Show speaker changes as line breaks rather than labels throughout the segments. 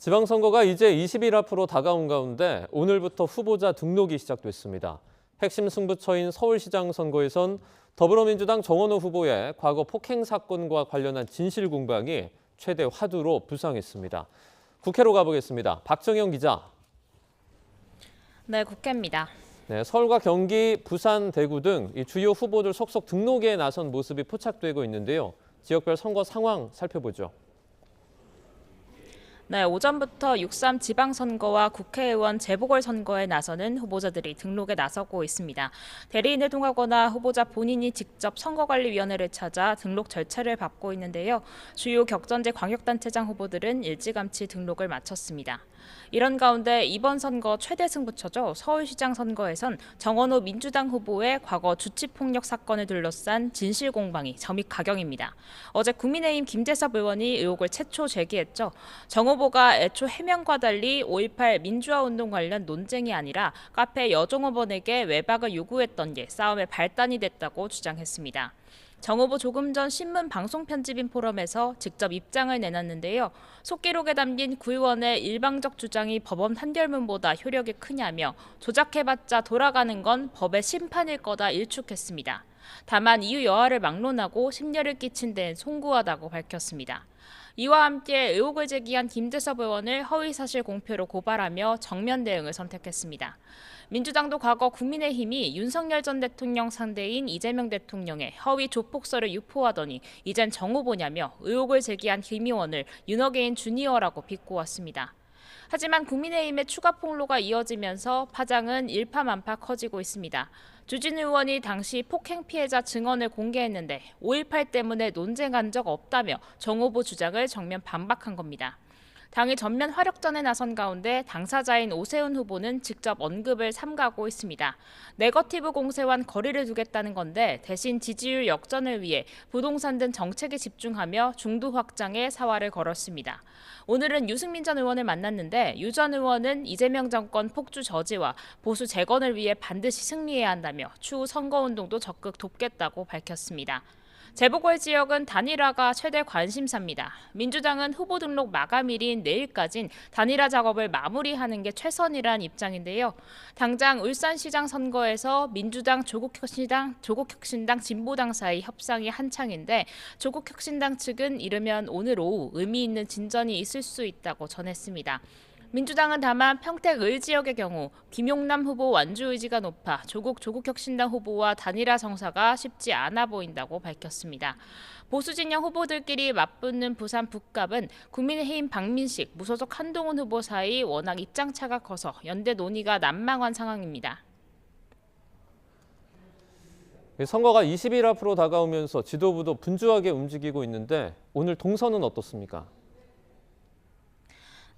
지방선거가 이제 20일 앞으로 다가온 가운데 오늘부터 후보자 등록이 시작됐습니다. 핵심 승부처인 서울시장 선거에선 더불어민주당 정원호 후보의 과거 폭행 사건과 관련한 진실 공방이 최대 화두로 부상했습니다. 국회로 가보겠습니다. 박정영 기자.
네, 국회입니다.
네, 서울과 경기, 부산, 대구 등 이 주요 후보들 속속 등록에 나선 모습이 포착되고 있는데요. 지역별 선거 상황 살펴보죠.
네, 오전부터 6.3 지방선거와 국회의원 재보궐선거에 나서는 후보자들이 등록에 나서고 있습니다. 대리인을 통하거나 후보자 본인이 직접 선거관리위원회를 찾아 등록 절차를 밟고 있는데요. 주요 격전제 광역단체장 후보들은 일찌감치 등록을 마쳤습니다. 이런 가운데 이번 선거 최대 승부처죠. 서울시장 선거에선 정원호 민주당 후보의 과거 주치폭력 사건을 둘러싼 진실 공방이 점입가경입니다. 어제 국민의힘 김재섭 의원이 의혹을 최초 제기했죠. 정 후보가 애초 해명과 달리 5.18 민주화운동 관련 논쟁이 아니라 카페 여종업원에게 외박을 요구했던 게 싸움의 발단이 됐다고 주장했습니다. 정 후보 조금 전 신문 방송 편집인 포럼에서 직접 입장을 내놨는데요. 속기록에 담긴 구의원의 일방적 주장이 법원 판결문보다 효력이 크냐며 조작해봤자 돌아가는 건 법의 심판일 거다 일축했습니다. 다만 이유 여하를 막론하고 심려를 끼친 데는 송구하다고 밝혔습니다. 이와 함께 의혹을 제기한 김재섭 의원을 허위사실 공표로 고발하며 정면 대응을 선택했습니다. 민주당도 과거 국민의힘이 윤석열 전 대통령 상대인 이재명 대통령의 허위 조폭설을 유포하더니 이젠 정 후보냐며 의혹을 제기한 김 의원을 윤어게인 주니어라고 비꼬았습니다. 하지만 국민의힘의 추가 폭로가 이어지면서 파장은 일파만파 커지고 있습니다. 주진우 의원이 당시 폭행 피해자 증언을 공개했는데 5.18 때문에 논쟁한 적 없다며 정 후보 주장을 정면 반박한 겁니다. 당이 전면 화력전에 나선 가운데 당사자인 오세훈 후보는 직접 언급을 삼가고 있습니다. 네거티브 공세와는 거리를 두겠다는 건데 대신 지지율 역전을 위해 부동산 등 정책에 집중하며 중도 확장에 사활을 걸었습니다. 오늘은 유승민 전 의원을 만났는데 유 전 의원은 이재명 정권 폭주 저지와 보수 재건을 위해 반드시 승리해야 한다며 추후 선거운동도 적극 돕겠다고 밝혔습니다. 재보궐 지역은 단일화가 최대 관심사입니다. 민주당은 후보 등록 마감일인 내일까진 단일화 작업을 마무리하는 게 최선이란 입장인데요. 당장 울산시장 선거에서 민주당, 조국혁신당, 진보당 사이 협상이 한창인데 조국혁신당 측은 이르면 오늘 오후 의미 있는 진전이 있을 수 있다고 전했습니다. 민주당은 다만 평택 지역의 경우 김용남 후보 완주 의지가 높아 조국혁신당 후보와 단일화 성사가 쉽지 않아 보인다고 밝혔습니다. 보수 진영 후보들끼리 맞붙는 부산 북갑은 국민의힘 박민식, 무소속 한동훈 후보 사이 워낙 입장차가 커서 연대 논의가 난망한 상황입니다.
선거가 20일 앞으로 다가오면서 지도부도 분주하게 움직이고 있는데 오늘 동선은 어떻습니까?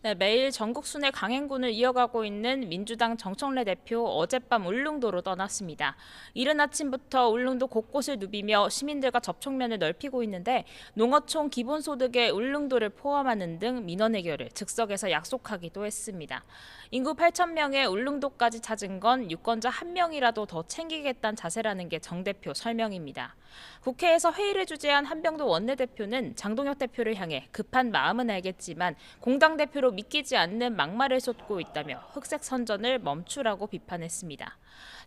네, 매일 전국 순회 강행군을 이어가고 있는 민주당 정청래 대표 어젯밤 울릉도로 떠났습니다. 이른 아침부터 울릉도 곳곳을 누비며 시민들과 접촉면을 넓히고 있는데 농어촌 기본소득의 울릉도를 포함하는 등 민원 해결을 즉석에서 약속하기도 했습니다. 인구 8,000명의 울릉도까지 찾은 건 유권자 한 명이라도 더 챙기겠다는 자세라는 게 정 대표 설명입니다. 국회에서 회의를 주재한 한병도 원내대표는 장동혁 대표를 향해 급한 마음은 알겠지만 공당 대표로 믿기지 않는 막말을 쏟고 있다며 흑색 선전을 멈추라고 비판했습니다.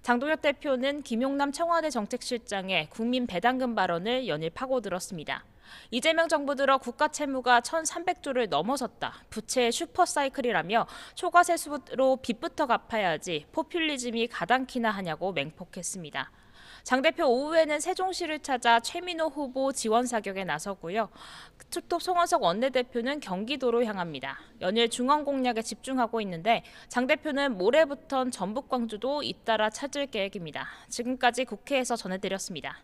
장동혁 대표는 김용남 청와대 정책실장의 국민 배당금 발언을 연일 파고들었습니다. 이재명 정부 들어 국가 채무가 1,300조를 넘어섰다. 부채의 슈퍼사이클이라며 초과세수로 빚부터 갚아야지 포퓰리즘이 가당키나 하냐고 맹폭했습니다. 장 대표 오후에는 세종시를 찾아 최민호 후보 지원 사격에 나서고요. 투톱 송원석 원내대표는 경기도로 향합니다. 연일 중원 공략에 집중하고 있는데 장 대표는 모레부턴 전북 광주도 잇따라 찾을 계획입니다. 지금까지 국회에서 전해드렸습니다.